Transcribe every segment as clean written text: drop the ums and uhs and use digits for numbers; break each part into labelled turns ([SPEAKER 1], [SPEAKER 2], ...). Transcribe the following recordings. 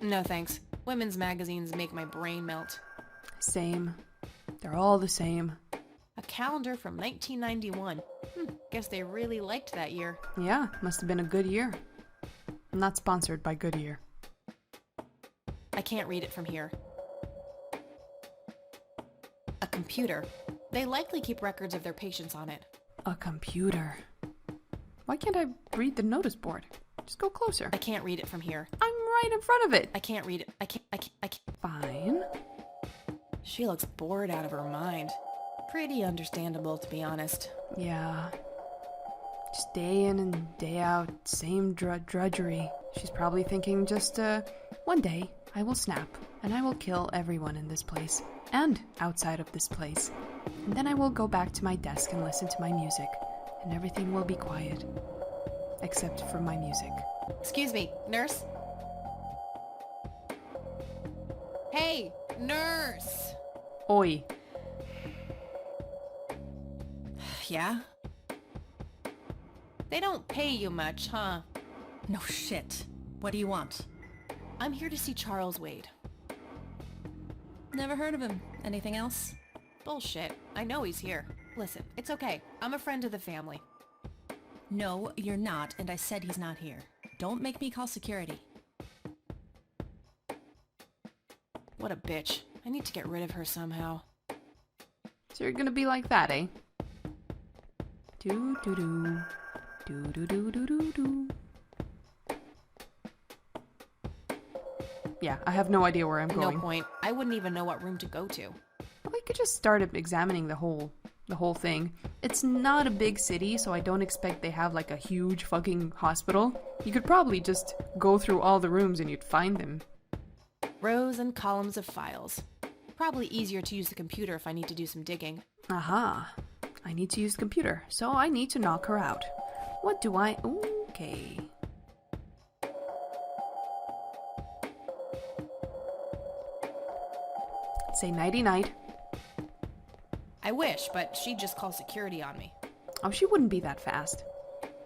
[SPEAKER 1] No thanks. Women's magazines make my brain melt.
[SPEAKER 2] Same. They're all the same.
[SPEAKER 1] A calendar from 1991. Guess they really liked that year.
[SPEAKER 2] Yeah, must have been a good year. I'm not sponsored by Goodyear.
[SPEAKER 1] I can't read it from here. A computer. They likely keep records of their patients on it.
[SPEAKER 2] A computer. Why can't I read the notice board? Just go closer.
[SPEAKER 1] I can't read it from here.
[SPEAKER 2] I'm right in front of it.
[SPEAKER 1] I can't read it. I can't.
[SPEAKER 2] Fine.
[SPEAKER 1] She looks bored out of her mind. Pretty understandable, to be honest.
[SPEAKER 2] Yeah. Just day in and day out, same drudgery. She's probably thinking just, one day I will snap, and I will kill everyone in this place, and outside of this place. And then I will go back to my desk and listen to my music, and everything will be quiet. Except for my music.
[SPEAKER 1] Excuse me, nurse? Hey, nurse!
[SPEAKER 2] Oi.
[SPEAKER 1] Yeah? They don't pay you much, huh?
[SPEAKER 3] No shit. What do you want?
[SPEAKER 1] I'm here to see Charles Wade.
[SPEAKER 3] Never heard of him. Anything else?
[SPEAKER 1] Bullshit. I know he's here. Listen, it's okay. I'm a friend of the family.
[SPEAKER 3] No, you're not, and I said he's not here. Don't make me call security.
[SPEAKER 1] What a bitch. I need to get rid of her somehow.
[SPEAKER 2] So you're gonna be like that, eh? Do-do-do. Do-do-do-do-do-do. Yeah, I have no idea where I'm going.
[SPEAKER 1] No point. I wouldn't even know what room to go to.
[SPEAKER 2] Well, I could just start examining the whole thing. It's not a big city, so I don't expect they have like a huge fucking hospital. You could probably just go through all the rooms and you'd find them.
[SPEAKER 1] Rows and columns of files. Probably easier to use the computer if I need to do some digging.
[SPEAKER 2] Aha. I need to use the computer, so I need to knock her out. What do I... Okay. Say nighty-night.
[SPEAKER 1] I wish, but she'd just call security on me.
[SPEAKER 2] Oh, she wouldn't be that fast.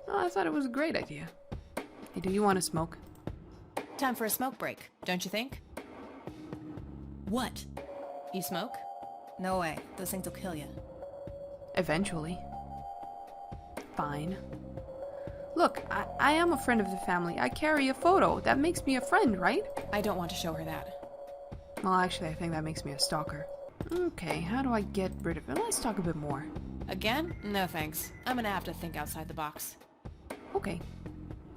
[SPEAKER 2] Oh, I thought it was a great idea. Hey, do you want to smoke?
[SPEAKER 1] Time for a smoke break, don't you think?
[SPEAKER 3] What?
[SPEAKER 1] You smoke?
[SPEAKER 3] No way. Those things will kill you.
[SPEAKER 2] Eventually. Fine. Look, I am a friend of the family. I carry a photo. That makes me a friend, right?
[SPEAKER 1] I don't want to show her that.
[SPEAKER 2] Well, actually, I think that makes me a stalker. Okay, how do I get rid of it? Let's talk a bit more.
[SPEAKER 1] Again? No thanks. I'm gonna have to think outside the box.
[SPEAKER 2] Okay.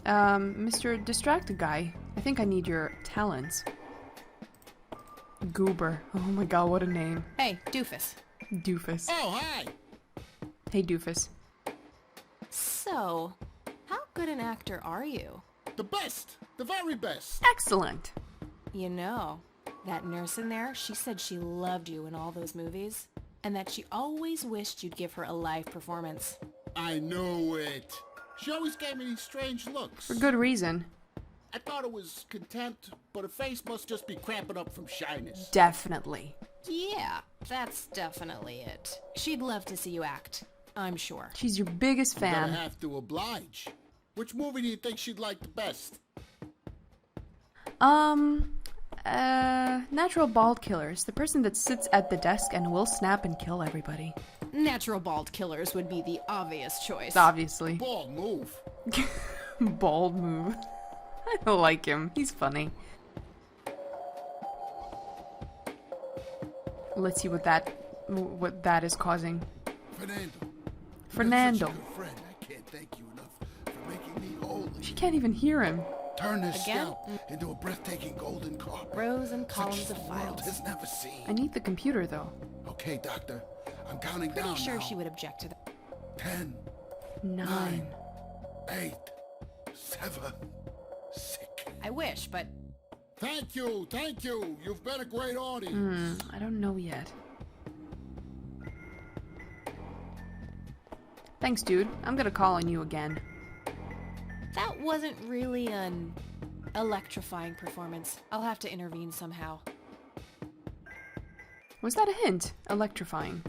[SPEAKER 2] Mr. Distracted Guy, I think I need your talents. Goober. Oh my god, what a name.
[SPEAKER 1] Hey, Doofus.
[SPEAKER 2] Doofus.
[SPEAKER 4] Oh, hi!
[SPEAKER 2] Hey, Doofus.
[SPEAKER 1] So, how good an actor are you?
[SPEAKER 4] The best! The very best!
[SPEAKER 2] Excellent!
[SPEAKER 1] You know, that nurse in there, she said she loved you in all those movies, and that she always wished you'd give her a live performance.
[SPEAKER 4] I knew it! She always gave me these strange looks.
[SPEAKER 2] For good reason.
[SPEAKER 4] I thought it was contempt, but her face must just be cramping up from shyness.
[SPEAKER 2] Definitely.
[SPEAKER 1] Yeah, that's definitely it. She'd love to see you act, I'm sure.
[SPEAKER 2] She's your biggest
[SPEAKER 4] Gonna
[SPEAKER 2] fan.
[SPEAKER 4] have to oblige. Which movie do you think she'd like the best?
[SPEAKER 2] Natural Bald Killers. The person that sits at the desk and will snap and kill everybody.
[SPEAKER 1] Natural bald killers would be the obvious choice.
[SPEAKER 2] Obviously.
[SPEAKER 4] Bald move.
[SPEAKER 2] Bald move. I don't like him. He's funny. Let's see what that is causing.
[SPEAKER 4] Fernando.
[SPEAKER 2] Fernando.
[SPEAKER 4] You're such a good friend. I can't thank you enough for making me whole.
[SPEAKER 2] She can't even hear him.
[SPEAKER 4] Turn this
[SPEAKER 1] Again?
[SPEAKER 4] scalp into a breathtaking golden carpet.
[SPEAKER 1] Rows and
[SPEAKER 4] Such
[SPEAKER 1] columns
[SPEAKER 4] as
[SPEAKER 1] of
[SPEAKER 4] the world
[SPEAKER 1] files.
[SPEAKER 4] has never seen.
[SPEAKER 2] I need the computer, though.
[SPEAKER 4] Okay, doctor. I'm counting
[SPEAKER 1] Pretty
[SPEAKER 4] down
[SPEAKER 1] sure
[SPEAKER 4] now.
[SPEAKER 1] she would object to that.
[SPEAKER 4] 10,
[SPEAKER 2] 9.
[SPEAKER 4] 8, 7, 6.
[SPEAKER 1] I wish, but
[SPEAKER 4] Thank you, thank you. You've been a great audience.
[SPEAKER 2] I don't know yet. Thanks, dude. I'm gonna call on you again.
[SPEAKER 1] that wasn't really an electrifying performance. I'll have to intervene somehow.
[SPEAKER 2] Was that a hint? Electrifying.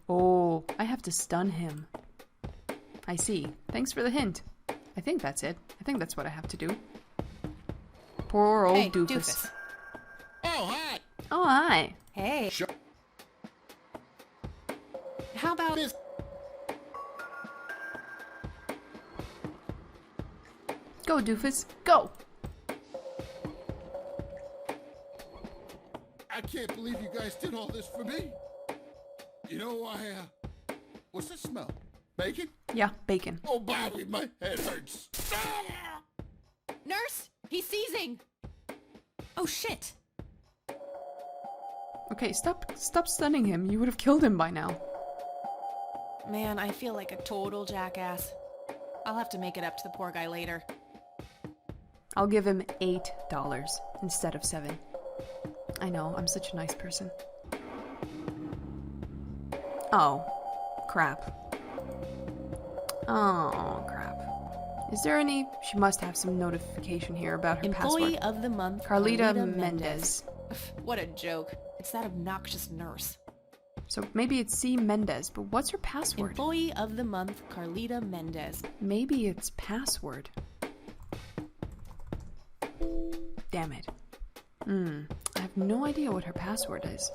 [SPEAKER 2] Oh, I have to stun him. I see. Thanks for the hint. I think that's it. I think that's what I have to do. Poor old
[SPEAKER 1] Hey,
[SPEAKER 2] doofus.
[SPEAKER 4] Oh, hi.
[SPEAKER 2] Oh, hi.
[SPEAKER 1] Hey,
[SPEAKER 4] Sure.
[SPEAKER 1] how about...
[SPEAKER 4] Miss.
[SPEAKER 2] Go, doofus. Go.
[SPEAKER 4] I can't believe you guys did all this for me. You know, what's that smell? Bacon?
[SPEAKER 2] Yeah, bacon.
[SPEAKER 4] Oh, Bobby, my head hurts. Ah!
[SPEAKER 1] Nurse, he's seizing!
[SPEAKER 3] Oh, shit!
[SPEAKER 2] Okay, stop stunning him. You would have killed him by now.
[SPEAKER 1] Man, I feel like a total jackass. I'll have to make it up to the poor guy later.
[SPEAKER 2] I'll give him $8 instead of 7. I know, I'm such a nice person. Oh, crap. Oh, crap. Is there any... She must have some notification here about her
[SPEAKER 1] Employee
[SPEAKER 2] password.
[SPEAKER 1] of the month,
[SPEAKER 2] Carlita
[SPEAKER 1] Mendez.
[SPEAKER 2] Mendez.
[SPEAKER 1] What a joke. It's that obnoxious nurse.
[SPEAKER 2] So maybe it's C. Mendez, but what's her password?
[SPEAKER 1] Employee of the month, Carlita Mendez.
[SPEAKER 2] Maybe it's password. Damn it. I have no idea what her password is.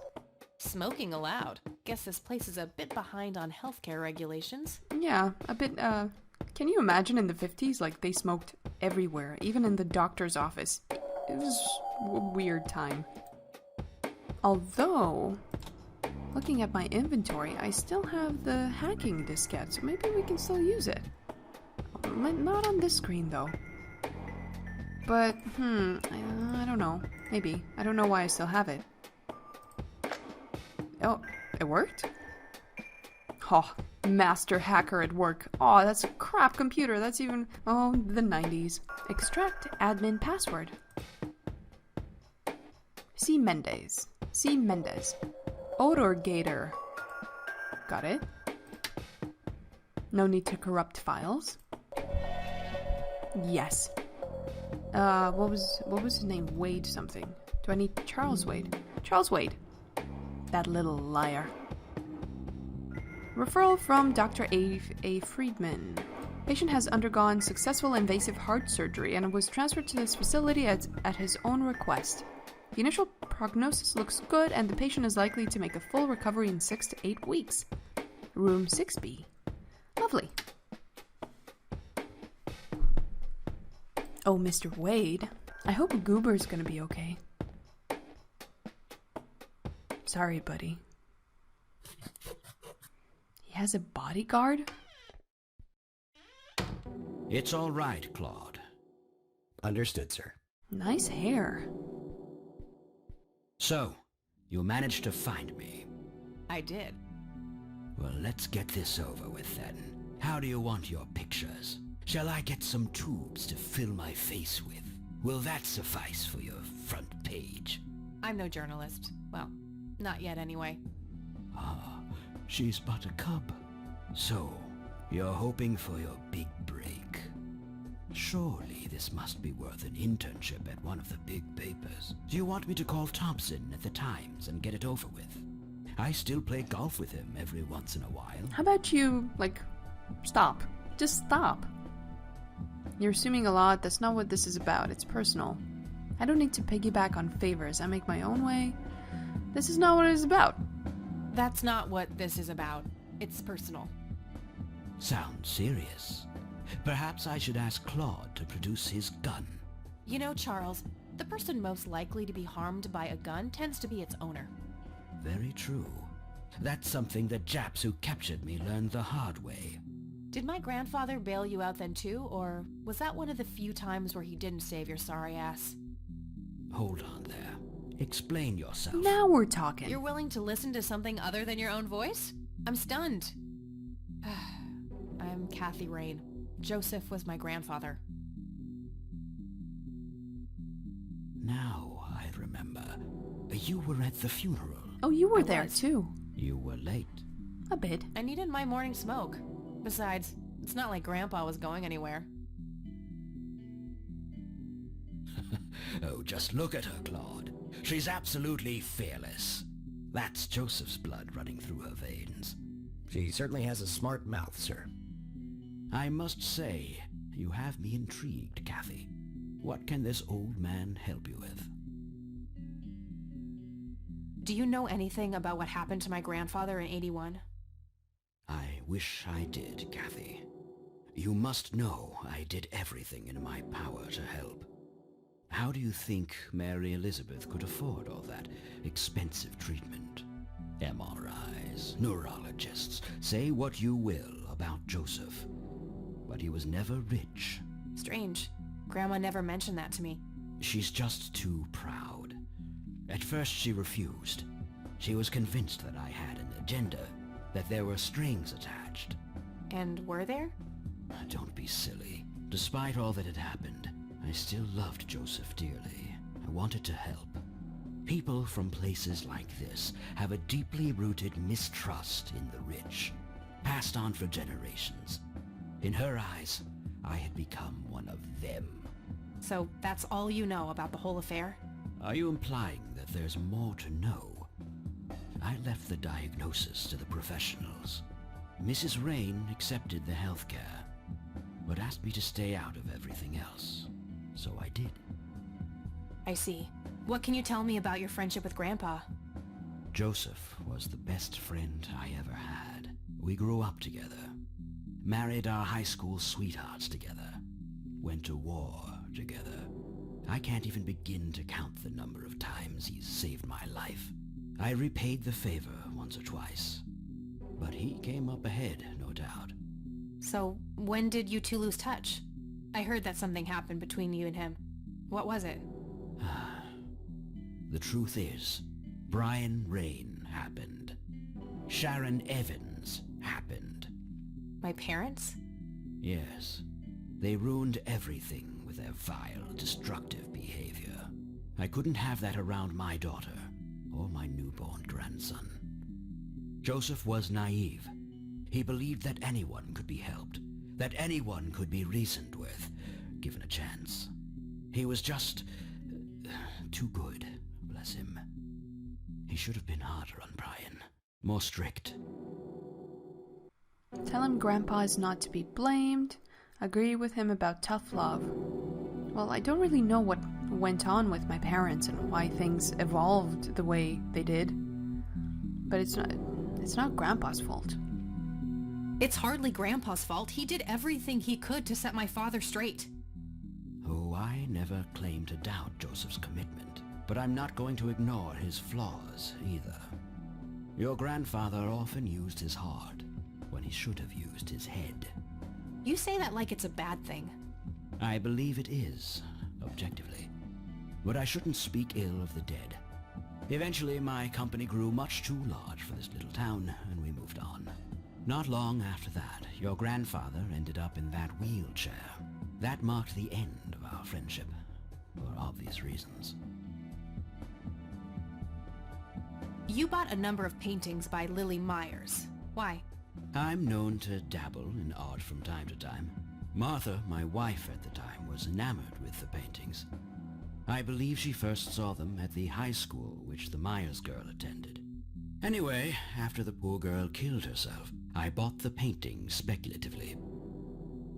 [SPEAKER 1] Smoking allowed. Guess this place is a bit behind on healthcare regulations.
[SPEAKER 2] Yeah, a bit, can you imagine in the 50s, like, they smoked everywhere, even in the doctor's office? It was a weird time. Although, looking at my inventory, I still have the hacking diskette, so maybe we can still use it. Not on this screen, though. But, I don't know. Maybe. I don't know why I still have it. Oh, it worked? Oh, master hacker at work. Oh, that's a crap computer. That's even, the 90s. Extract admin password. C. Mendez. C. Mendez. Odor Gator. Got it. No need to corrupt files. Yes. What was his name? Wade something. Do I need Charles Wade? Charles Wade. That little liar. Referral from Dr. A. Friedman. Patient has undergone successful invasive heart surgery and was transferred to this facility at his own request. The initial prognosis looks good and the patient is likely to make a full recovery in 6 to 8 weeks. Room 6B. Lovely. Oh, Mr. Wade. I hope Goober's gonna be okay. Sorry, buddy. He has a bodyguard?
[SPEAKER 5] It's all right, Claude.
[SPEAKER 6] Understood, sir.
[SPEAKER 2] Nice hair.
[SPEAKER 5] So, you managed to find me.
[SPEAKER 1] I did.
[SPEAKER 5] Well, let's get this over with then. How do you want your pictures? Shall I get some tubes to fill my face with? Will that suffice for your front page?
[SPEAKER 1] I'm no journalist. Well, not yet anyway.
[SPEAKER 5] Ah, she's but a cub. So, you're hoping for your big break. Surely this must be worth an internship at one of the big papers. Do you want me to call Thompson at the Times and get it over with? I still play golf with him every once in a while.
[SPEAKER 2] How about you, stop? Just stop. You're assuming a lot. That's not what this is about. It's personal. I don't need to piggyback on favors. I make my own way. This is not what it is about.
[SPEAKER 1] That's not what this is about. It's personal.
[SPEAKER 5] Sounds serious. Perhaps I should ask Claude to produce his gun.
[SPEAKER 1] You know, Charles, the person most likely to be harmed by a gun tends to be its owner.
[SPEAKER 5] Very true. That's something the Japs who captured me learned the hard way.
[SPEAKER 1] Did my grandfather bail you out then too, or was that one of the few times where he didn't save your sorry ass?
[SPEAKER 5] Hold on there. Explain yourself.
[SPEAKER 2] Now we're talking.
[SPEAKER 1] You're willing to listen to something other than your own voice? I'm stunned. I'm Kathy Rain. Joseph was my grandfather.
[SPEAKER 5] Now I remember. You were at the funeral.
[SPEAKER 2] Oh, you were
[SPEAKER 1] I
[SPEAKER 2] there
[SPEAKER 1] was.
[SPEAKER 2] too.
[SPEAKER 5] You were late.
[SPEAKER 2] A bit.
[SPEAKER 1] I needed my morning smoke. Besides, it's not like Grandpa was going anywhere.
[SPEAKER 5] Oh, just look at her, Claude. She's absolutely fearless. That's Joseph's blood running through her veins.
[SPEAKER 6] She certainly has a smart mouth, sir.
[SPEAKER 5] I must say, you have me intrigued, Kathy. What can this old man help you with?
[SPEAKER 1] Do you know anything about what happened to my grandfather in 81?
[SPEAKER 5] I wish I did, Kathy. You must know I did everything in my power to help. How do you think Mary Elizabeth could afford all that expensive treatment? MRIs, neurologists, say what you will about Joseph, but he was never rich.
[SPEAKER 1] Strange. Grandma never mentioned that to me.
[SPEAKER 5] She's just too proud. At first she refused. She was convinced that I had an agenda, that there were strings attached.
[SPEAKER 1] And were there?
[SPEAKER 5] Don't be silly. Despite all that had happened, I still loved Joseph dearly. I wanted to help. People from places like this have a deeply rooted mistrust in the rich, passed on for generations. In her eyes, I had become one of them.
[SPEAKER 1] So that's all you know about the whole affair?
[SPEAKER 5] Are you implying that there's more to know? I left the diagnosis to the professionals. Mrs. Rain accepted the health care, but asked me to stay out of everything else. So I did.
[SPEAKER 1] I see. What can you tell me about your friendship with Grandpa?
[SPEAKER 5] Joseph was the best friend I ever had. We grew up together, married our high school sweethearts together, went to war together. I can't even begin to count the number of times he's saved my life. I repaid the favor once or twice, but he came up ahead, no doubt.
[SPEAKER 1] So when did you two lose touch? I heard that something happened between you and him. What was it?
[SPEAKER 5] The truth is, Brian Rain happened. Sharon Evans happened.
[SPEAKER 1] My parents?
[SPEAKER 5] Yes. They ruined everything with their vile, destructive behavior. I couldn't have that around my daughter or my newborn grandson. Joseph was naive. He believed that anyone could be helped, that anyone could be reasoned with, given a chance. He was just too good, bless him. He should have been harder on Brian, more strict.
[SPEAKER 2] Tell him Grandpa is not to be blamed. Agree with him about tough love. Well, I don't really know what went on with my parents and why things evolved the way they did. But it's not Grandpa's fault.
[SPEAKER 1] It's hardly Grandpa's fault. He did everything he could to set my father straight.
[SPEAKER 5] Oh, I never claimed to doubt Joseph's commitment, but I'm not going to ignore his flaws either. Your grandfather often used his heart when he should have used his head.
[SPEAKER 1] You say that like it's a bad thing.
[SPEAKER 5] I believe it is, objectively. But I shouldn't speak ill of the dead. Eventually, my company grew much too large for this little town, and we moved on. Not long after that, your grandfather ended up in that wheelchair. That marked the end of our friendship, for obvious reasons.
[SPEAKER 1] You bought a number of paintings by Lily Myers. Why?
[SPEAKER 5] I'm known to dabble in art from time to time. Martha, my wife at the time, was enamored with the paintings. I believe she first saw them at the high school which the Myers girl attended. Anyway, after the poor girl killed herself, I bought the paintings speculatively.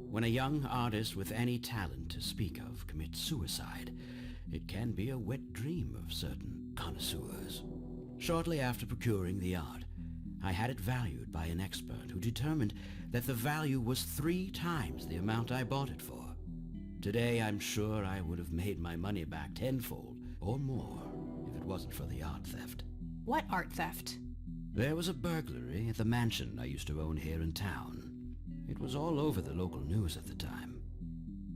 [SPEAKER 5] When a young artist with any talent to speak of commits suicide, it can be a wet dream of certain connoisseurs. Shortly after procuring the art, I had it valued by an expert who determined that the value was 3 times the amount I bought it for. Today, I'm sure I would have made my money back tenfold or more if it wasn't for the art theft.
[SPEAKER 1] What art theft?
[SPEAKER 5] There was a burglary at the mansion I used to own here in town. It was all over the local news at the time.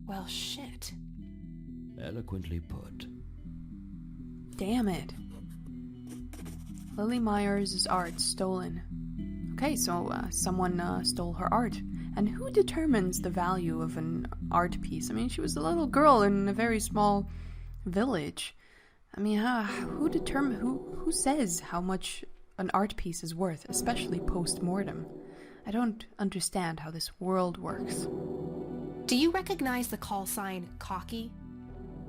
[SPEAKER 1] Well, shit.
[SPEAKER 5] Eloquently put.
[SPEAKER 2] Damn it. Lily Myers' art stolen. Okay, so someone stole her art. And who determines the value of an art piece? I mean, she was a little girl in a very small village. I mean, who says how much an art piece is worth, especially post-mortem? I don't understand how this world works.
[SPEAKER 1] Do you recognize the call sign Cocky?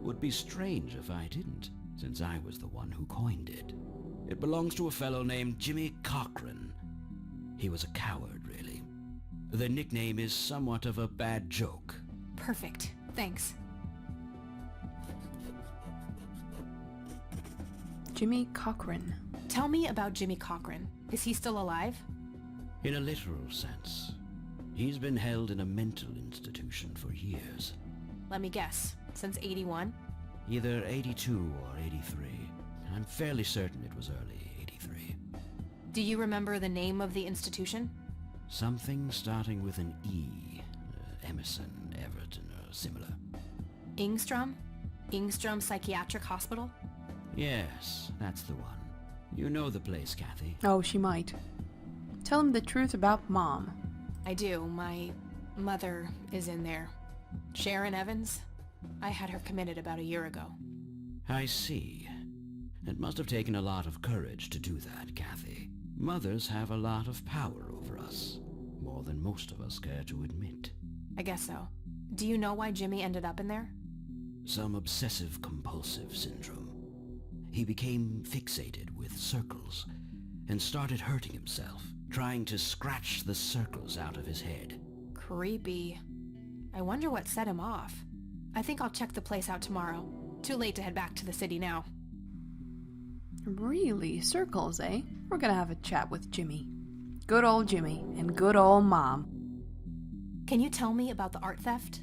[SPEAKER 5] Would be strange if I didn't, since I was the one who coined it. It belongs to a fellow named Jimmy Cochran. He was a coward, really. The nickname is somewhat of a bad joke.
[SPEAKER 1] Perfect. Thanks.
[SPEAKER 2] Jimmy Cochran.
[SPEAKER 1] Tell me about Jimmy Cochran. Is he still alive?
[SPEAKER 5] In a literal sense, he's been held in a mental institution for years.
[SPEAKER 1] Let me guess. Since 81?
[SPEAKER 5] Either 82 or 83. I'm fairly certain it was early 83.
[SPEAKER 1] Do you remember the name of the institution?
[SPEAKER 5] Something starting with an E. Emerson, Everton, or similar.
[SPEAKER 1] Ingstrom? Ingstrom Psychiatric Hospital?
[SPEAKER 5] Yes, that's the one. You know the place, Kathy.
[SPEAKER 2] Oh, she might. Tell him the truth about Mom.
[SPEAKER 1] I do. My mother is in there. Sharon Evans? I had her committed about a year ago.
[SPEAKER 5] I see. It must have taken a lot of courage to do that, Kathy. Mothers have a lot of power over us. More than most of us care to admit.
[SPEAKER 1] I guess so. Do you know why Jimmy ended up in there?
[SPEAKER 5] Some obsessive-compulsive syndrome. He became fixated with circles and started hurting himself, trying to scratch the circles out of his head.
[SPEAKER 1] Creepy. I wonder what set him off. I think I'll check the place out tomorrow. Too late to head back to the city now.
[SPEAKER 2] Really? Circles, eh? We're gonna have a chat with Jimmy. Good old Jimmy and good old Mom.
[SPEAKER 1] Can you tell me about the art theft?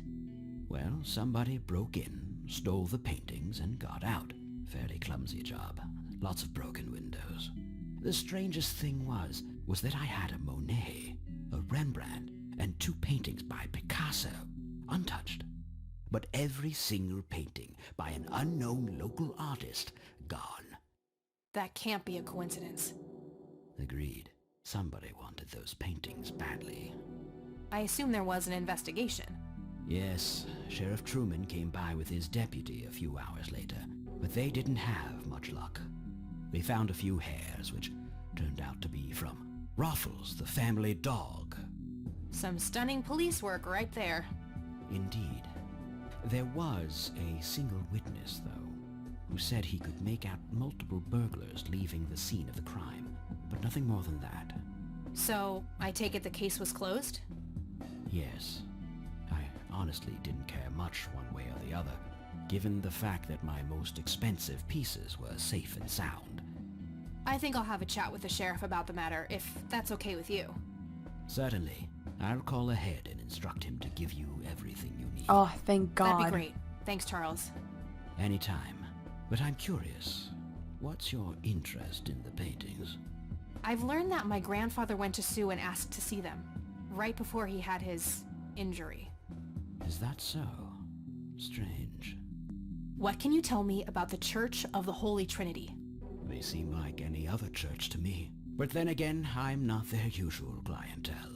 [SPEAKER 5] Well, somebody broke in, stole the paintings, and got out. Fairly clumsy job. Lots of broken windows. The strangest thing was that I had a Monet, a Rembrandt, and 2 paintings by Picasso, untouched. But every single painting by an unknown local artist, gone.
[SPEAKER 1] That can't be a coincidence.
[SPEAKER 5] Agreed. Somebody wanted those paintings badly.
[SPEAKER 1] I assume there was an investigation.
[SPEAKER 5] Yes, Sheriff Truman came by with his deputy a few hours later, but they didn't have much luck. They found a few hairs, which turned out to be from Ruffles, the family dog.
[SPEAKER 1] Some stunning police work right there.
[SPEAKER 5] Indeed. There was a single witness, though, who said he could make out multiple burglars leaving the scene of the crime, but nothing more than that.
[SPEAKER 1] So, I take it the case was closed?
[SPEAKER 5] Yes. I honestly didn't care much one way or the other, given the fact that my most expensive pieces were safe and sound.
[SPEAKER 1] I think I'll have a chat with the sheriff about the matter, if that's okay with you.
[SPEAKER 5] Certainly. I'll call ahead and instruct him to give you everything you need.
[SPEAKER 2] Oh, thank God.
[SPEAKER 1] That'd be great. Thanks, Charles.
[SPEAKER 5] Anytime. But I'm curious, what's your interest in the paintings?
[SPEAKER 1] I've learned that my grandfather went to Sioux and asked to see them, right before he had his injury.
[SPEAKER 5] Is that so? Strange.
[SPEAKER 1] What can you tell me about the Church of the Holy Trinity?
[SPEAKER 5] They seem like any other church to me. But then again, I'm not their usual clientele.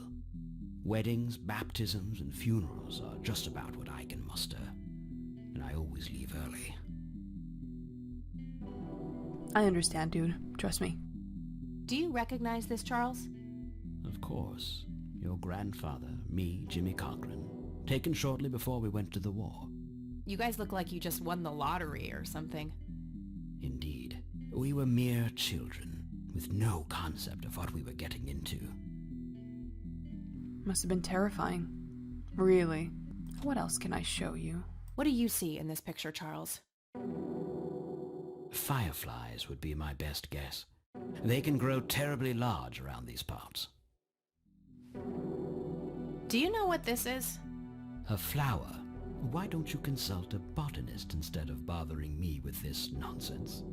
[SPEAKER 5] Weddings, baptisms, and funerals are just about what I can muster. And I always leave early.
[SPEAKER 2] I understand, dude. Trust me.
[SPEAKER 1] Do you recognize this, Charles?
[SPEAKER 5] Of course. Your grandfather, me, Jimmy Cochran, taken shortly before we went to the war.
[SPEAKER 1] You guys look like you just won the lottery or something.
[SPEAKER 5] Indeed. We were mere children, with no concept of what we were getting into.
[SPEAKER 2] Must have been terrifying. Really. What else can I show you?
[SPEAKER 1] What do you see in this picture, Charles?
[SPEAKER 5] Fireflies would be my best guess. They can grow terribly large around these parts.
[SPEAKER 1] Do you know what this is?
[SPEAKER 5] A flower? Why don't you consult a botanist instead of bothering me with this nonsense?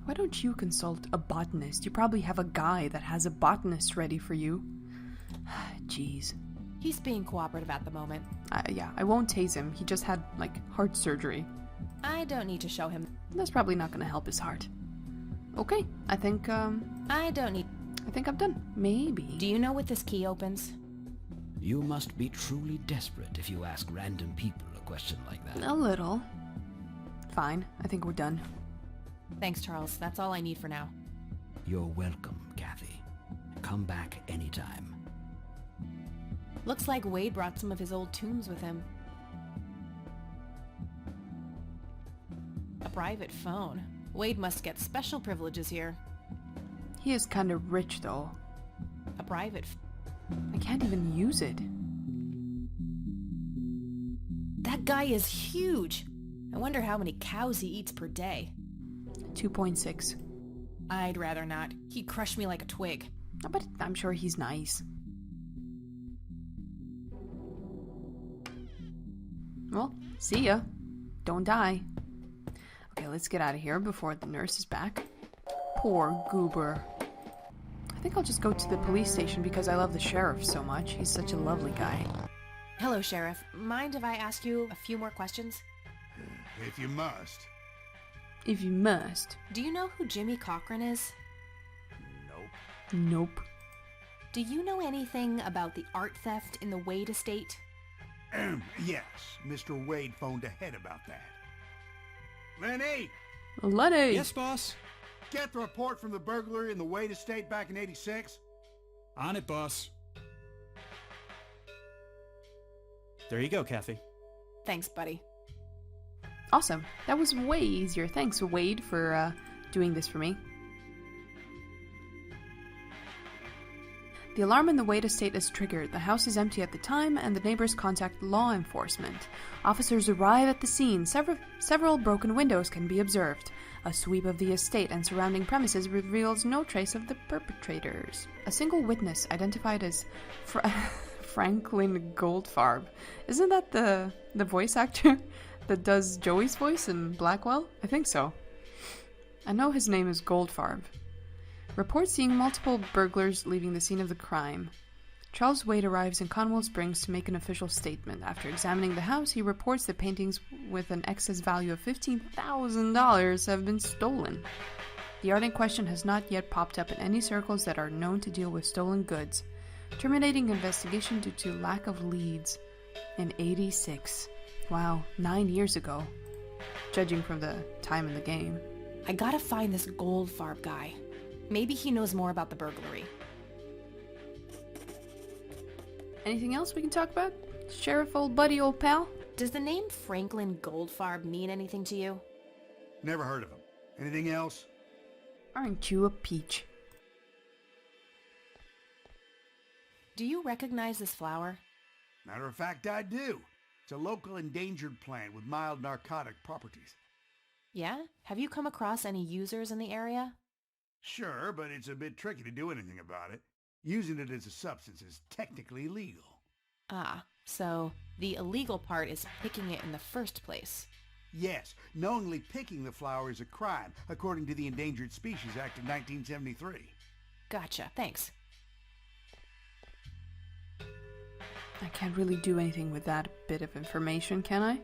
[SPEAKER 2] Why don't you consult a botanist? You probably have a guy that has a botanist ready for you. Jeez.
[SPEAKER 1] He's being cooperative at the moment.
[SPEAKER 2] Yeah, I won't tase him. He just had, heart surgery.
[SPEAKER 1] I don't need to show him.
[SPEAKER 2] That's probably not gonna help his heart. Okay, I think I'm done. Maybe.
[SPEAKER 1] Do you know what this key opens?
[SPEAKER 5] You must be truly desperate if you ask random people a question like that.
[SPEAKER 2] A little. Fine, I think we're done.
[SPEAKER 1] Thanks, Charles. That's all I need for now.
[SPEAKER 5] You're welcome, Kathy. Come back anytime.
[SPEAKER 1] Looks like Wade brought some of his old tombs with him. A private phone. Wade must get special privileges here.
[SPEAKER 2] He is kind of rich, though.
[SPEAKER 1] A private
[SPEAKER 2] I can't even use it.
[SPEAKER 1] That guy is huge. I wonder how many cows he eats per day.
[SPEAKER 2] 2.6.
[SPEAKER 1] I'd rather not. He'd crush me like a twig.
[SPEAKER 2] But I'm sure he's nice. Well, see ya. Don't die. Okay, let's get out of here before the nurse is back. Poor goober. I think I'll just go to the police station because I love the sheriff so much. He's such a lovely guy.
[SPEAKER 1] Hello, Sheriff. Mind if I ask you a few more questions?
[SPEAKER 4] If you must.
[SPEAKER 2] If you must.
[SPEAKER 1] Do you know who Jimmy Cochran is?
[SPEAKER 2] Nope.
[SPEAKER 1] Do you know anything about the art theft in the Wade estate?
[SPEAKER 7] Yes, Mr. Wade phoned ahead about that. Lenny,
[SPEAKER 2] Lenny!
[SPEAKER 8] Yes, boss.
[SPEAKER 7] get the report from the burglary in the Wade estate back in '86.
[SPEAKER 8] On it, boss. There you go, Kathy.
[SPEAKER 1] Thanks, buddy.
[SPEAKER 2] Awesome. That was way easier. Thanks, Wade, for doing this for me. The alarm in the Wade estate is triggered. The house is empty at the time, and the neighbors contact law enforcement. Officers arrive at the scene. Several broken windows can be observed. A sweep of the estate and surrounding premises reveals no trace of the perpetrators. A single witness, identified as Franklin Goldfarb. Isn't that the voice actor that does Joey's voice in Blackwell? I think so. I know his name is Goldfarb. Reports seeing multiple burglars leaving the scene of the crime. Charles Wade arrives in Conwell Springs to make an official statement. After examining the house, he reports that paintings with an excess value of $15,000 have been stolen. The art in question has not yet popped up in any circles that are known to deal with stolen goods, terminating investigation due to lack of leads. In '86. Wow, 9 years ago, judging from the time in the game.
[SPEAKER 1] I gotta find this Goldfarb guy. Maybe he knows more about the burglary.
[SPEAKER 2] Anything else we can talk about? Sheriff, old buddy, old pal?
[SPEAKER 1] Does the name Franklin Goldfarb mean anything to you?
[SPEAKER 7] Never heard of him. Anything else?
[SPEAKER 2] Aren't you a peach?
[SPEAKER 1] Do you recognize this flower?
[SPEAKER 7] Matter of fact, I do. It's a local endangered plant with mild narcotic properties.
[SPEAKER 1] Yeah? Have you come across any users in the area?
[SPEAKER 7] Sure, but it's a bit tricky to do anything about it. Using it as a substance is technically illegal.
[SPEAKER 1] Ah, so the illegal part is picking it in the first place.
[SPEAKER 7] Yes, knowingly picking the flower is a crime, according to the Endangered Species Act of 1973.
[SPEAKER 1] Gotcha, thanks.
[SPEAKER 2] I can't really do anything with that bit of information, can I?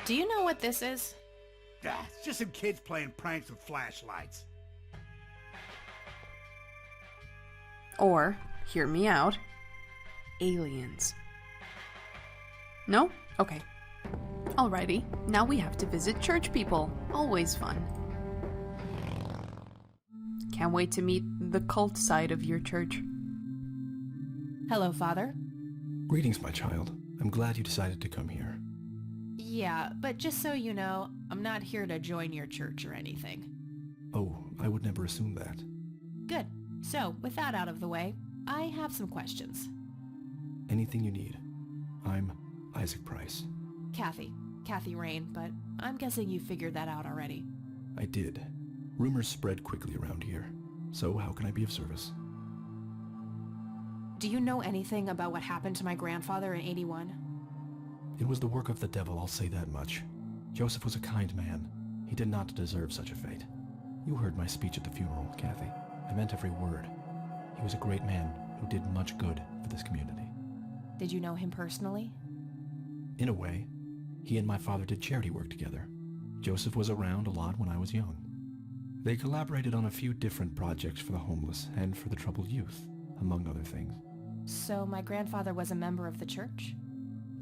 [SPEAKER 1] Do you know what this is?
[SPEAKER 7] Ah, it's just some kids playing pranks with flashlights.
[SPEAKER 2] Or, hear me out, aliens. No? Okay. Alrighty, now we have to visit church people. Always fun. Can't wait to meet the cult side of your church.
[SPEAKER 1] Hello, Father.
[SPEAKER 9] Greetings, my child. I'm glad you decided to come here.
[SPEAKER 1] Yeah, but just so you know, I'm not here to join your church or anything.
[SPEAKER 9] Oh, I would never assume that.
[SPEAKER 1] Good. So, with that out of the way, I have some questions.
[SPEAKER 9] Anything you need. I'm Isaac Price.
[SPEAKER 1] Kathy Rain, but I'm guessing you figured that out already.
[SPEAKER 9] I did. Rumors spread quickly around here. So how can I be of service?
[SPEAKER 1] Do you know anything about what happened to my grandfather in '81?
[SPEAKER 9] It was the work of the devil, I'll say that much. Joseph was a kind man. He did not deserve such a fate. You heard my speech at the funeral, Kathy. I meant every word. He was a great man who did much good for this community.
[SPEAKER 1] Did you know him personally?
[SPEAKER 9] In a way, he and my father did charity work together. Joseph was around a lot when I was young. They collaborated on a few different projects for the homeless and for the troubled youth, among other things.
[SPEAKER 1] So my grandfather was a member of the church?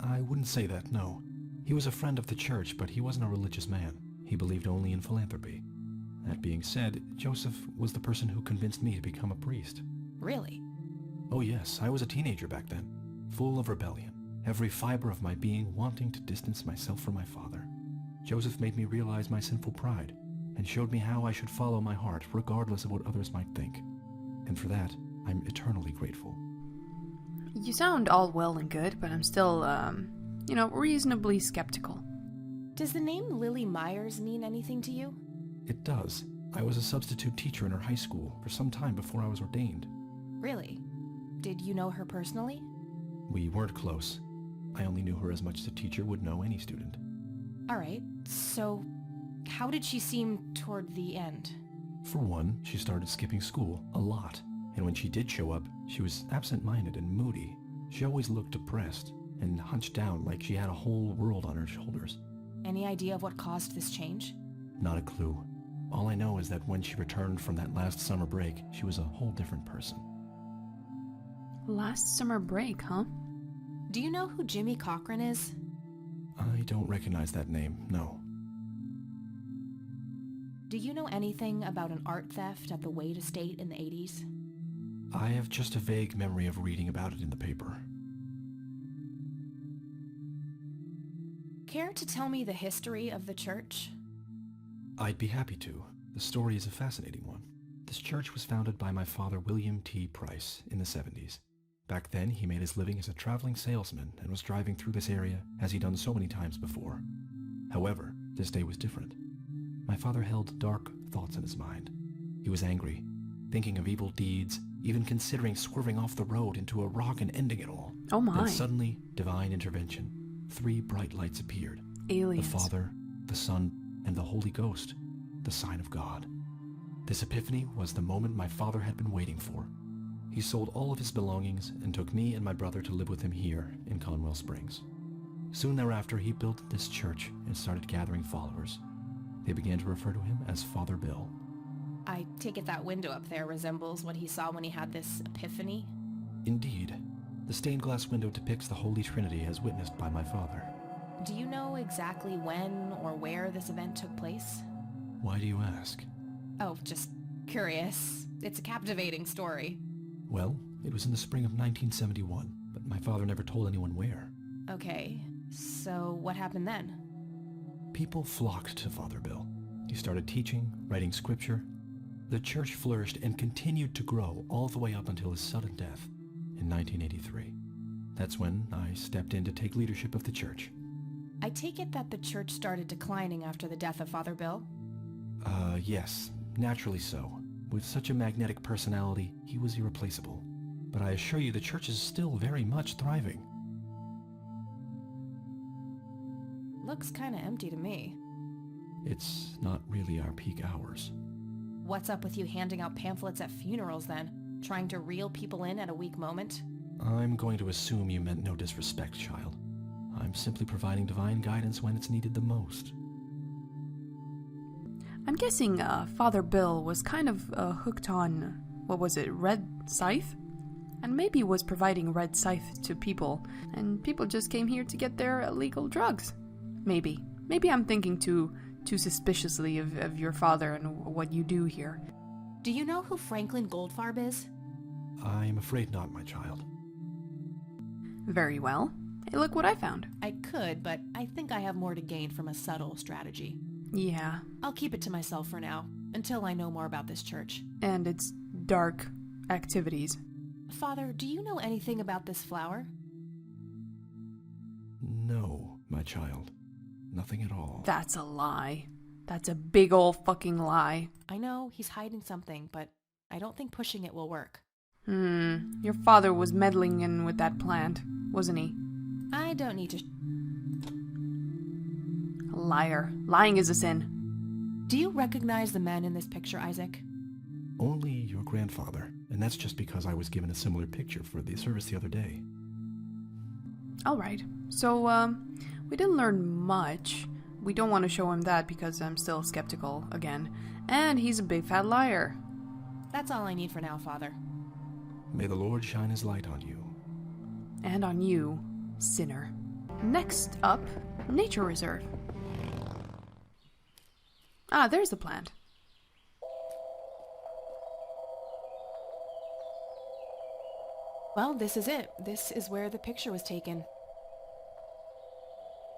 [SPEAKER 9] I wouldn't say that, no. He was a friend of the church, but he wasn't a religious man. He believed only in philanthropy. That being said, Joseph was the person who convinced me to become a priest.
[SPEAKER 1] Really?
[SPEAKER 9] Oh yes, I was a teenager back then, full of rebellion, every fiber of my being wanting to distance myself from my father. Joseph made me realize my sinful pride, and showed me how I should follow my heart regardless of what others might think. And for that, I'm eternally grateful.
[SPEAKER 2] You sound all well and good, but I'm still, reasonably skeptical.
[SPEAKER 1] Does the name Lily Myers mean anything to you?
[SPEAKER 9] It does. I was a substitute teacher in her high school for some time before I was ordained.
[SPEAKER 1] Really? Did you know her personally?
[SPEAKER 9] We weren't close. I only knew her as much as a teacher would know any student.
[SPEAKER 1] Alright, so how did she seem toward the end?
[SPEAKER 9] For one, she started skipping school a lot, and when she did show up, she was absent-minded and moody. She always looked depressed and hunched down like she had a whole world on her shoulders.
[SPEAKER 1] Any idea of what caused this change?
[SPEAKER 9] Not a clue. All I know is that when she returned from that last summer break, she was a whole different person.
[SPEAKER 2] Last summer break, huh?
[SPEAKER 1] Do you know who Jimmy Cochran is?
[SPEAKER 9] I don't recognize that name, no.
[SPEAKER 1] Do you know anything about an art theft at the Wade Estate in the 80s?
[SPEAKER 9] I have just a vague memory of reading about it in the paper.
[SPEAKER 1] Care to tell me the history of the church?
[SPEAKER 9] I'd be happy to. The story is a fascinating one. This church was founded by my father, William T. Price, in the 70s. Back then, he made his living as a traveling salesman and was driving through this area as he'd done so many times before. However, this day was different. My father held dark thoughts in his mind. He was angry, thinking of evil deeds, even considering swerving off the road into a rock and ending it all.
[SPEAKER 2] Oh my.
[SPEAKER 9] Then suddenly, divine intervention. 3 bright lights appeared.
[SPEAKER 2] Aliens.
[SPEAKER 9] The Father, the Son, and the Holy Ghost, the sign of God. This epiphany was the moment my father had been waiting for. He sold all of his belongings and took me and my brother to live with him here in Conwell Springs. Soon thereafter, he built this church and started gathering followers. They began to refer to him as Father Bill.
[SPEAKER 1] I take it that window up there resembles what he saw when he had this epiphany?
[SPEAKER 9] Indeed, the stained glass window depicts the Holy Trinity as witnessed by my father.
[SPEAKER 1] Do you know exactly when or where this event took place?
[SPEAKER 9] Why do you ask?
[SPEAKER 1] Oh, just curious. It's a captivating story.
[SPEAKER 9] Well, it was in the spring of 1971, but my father never told anyone where.
[SPEAKER 1] Okay, so what happened then?
[SPEAKER 9] People flocked to Father Bill. He started teaching, writing scripture. The church flourished and continued to grow all the way up until his sudden death in 1983. That's when I stepped in to take leadership of the church.
[SPEAKER 1] I take it that the church started declining after the death of Father Bill?
[SPEAKER 9] Yes, naturally so. With such a magnetic personality, he was irreplaceable. But I assure you the church is still very much thriving.
[SPEAKER 1] Looks kinda empty to me.
[SPEAKER 9] It's not really our peak hours.
[SPEAKER 1] What's up with you handing out pamphlets at funerals then? Trying to reel people in at a weak moment?
[SPEAKER 9] I'm going to assume you meant no disrespect, child. I'm simply providing divine guidance when it's needed the most.
[SPEAKER 2] I'm guessing Father Bill was kind of hooked on, what was it, red scythe? And maybe was providing red scythe to people, and people just came here to get their illegal drugs. Maybe. Maybe I'm thinking too suspiciously of your father and what you do here.
[SPEAKER 1] Do you know who Franklin Goldfarb is?
[SPEAKER 9] I'm afraid not, my child.
[SPEAKER 2] Very well. Hey, look what I found.
[SPEAKER 1] I could, but I think I have more to gain from a subtle strategy.
[SPEAKER 2] Yeah,
[SPEAKER 1] I'll keep it to myself for now, until I know more about this church.
[SPEAKER 2] and its dark activities.
[SPEAKER 1] Father, do you know anything about this flower?
[SPEAKER 9] No, my child. Nothing at all.
[SPEAKER 2] That's a lie. That's a big ol' fucking lie.
[SPEAKER 1] I know he's hiding something, but I don't think pushing it will work.
[SPEAKER 2] Your father was meddling in with that plant, wasn't he?
[SPEAKER 1] I don't need to...
[SPEAKER 2] A liar. Lying is a sin.
[SPEAKER 1] Do you recognize the man in this picture, Isaac?
[SPEAKER 9] Only your grandfather, and that's just because I was given a similar picture for the service the other day.
[SPEAKER 2] Alright, so, we didn't learn much. We don't want to show him that because I'm still skeptical again. And he's a big fat liar.
[SPEAKER 1] That's all I need for now, Father.
[SPEAKER 9] May the Lord shine his light on you.
[SPEAKER 2] And on you, sinner. Next up, Nature Reserve. Ah, there's the plant.
[SPEAKER 1] Well, this is it. This is where the picture was taken.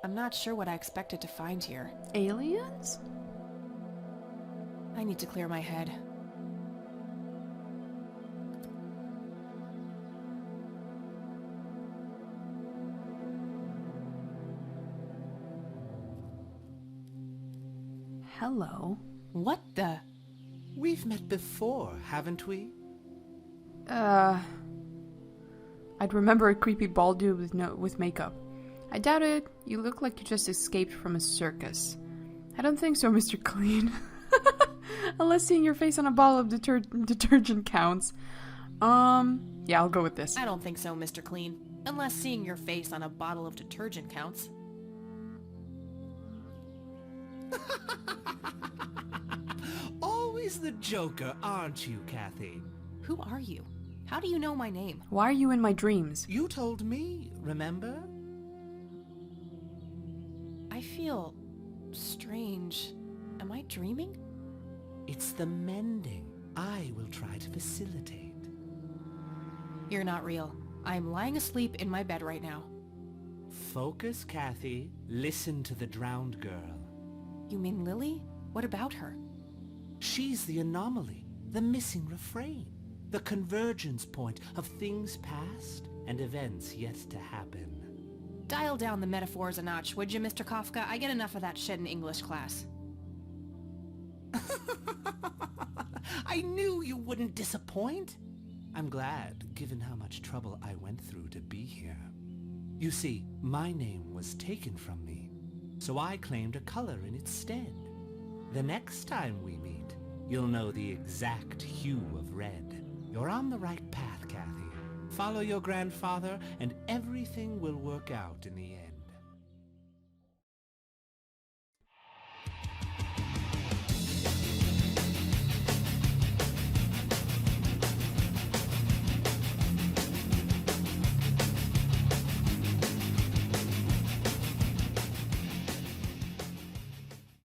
[SPEAKER 1] I'm not sure what I expected to find here.
[SPEAKER 2] Aliens?
[SPEAKER 1] I need to clear my head.
[SPEAKER 2] Hello.
[SPEAKER 1] What the?
[SPEAKER 10] We've met before, haven't we?
[SPEAKER 2] I'd remember a creepy bald dude with makeup. I doubt it. You look like you just escaped from a circus. I don't think so, Mr. Clean. Unless seeing your face on a bottle of detergent counts. Yeah, I'll go with this.
[SPEAKER 1] I don't think so, Mr. Clean. Unless seeing your face on a bottle of detergent counts.
[SPEAKER 10] Always the joker, aren't you, Kathy?
[SPEAKER 1] Who are you? How do you know my name?
[SPEAKER 2] Why are you in my dreams?
[SPEAKER 10] You told me, remember?
[SPEAKER 1] I feel strange. Am I dreaming?
[SPEAKER 10] It's the mending I will try to facilitate.
[SPEAKER 1] You're not real. I'm lying asleep in my bed right now.
[SPEAKER 10] Focus, Kathy. Listen to the drowned girl.
[SPEAKER 1] You mean Lily? What about her?
[SPEAKER 10] She's the anomaly, the missing refrain, the convergence point of things past and events yet to happen.
[SPEAKER 1] Dial down the metaphors a notch, would you, Mr. Kafka? I get enough of that shit in English class.
[SPEAKER 10] I knew you wouldn't disappoint. I'm glad, given how much trouble I went through to be here. You see, my name was taken from me, so I claimed a color in its stead. The next time we meet, you'll know the exact hue of red. You're on the right path, Kathy. Follow your grandfather, and everything will work out in the end.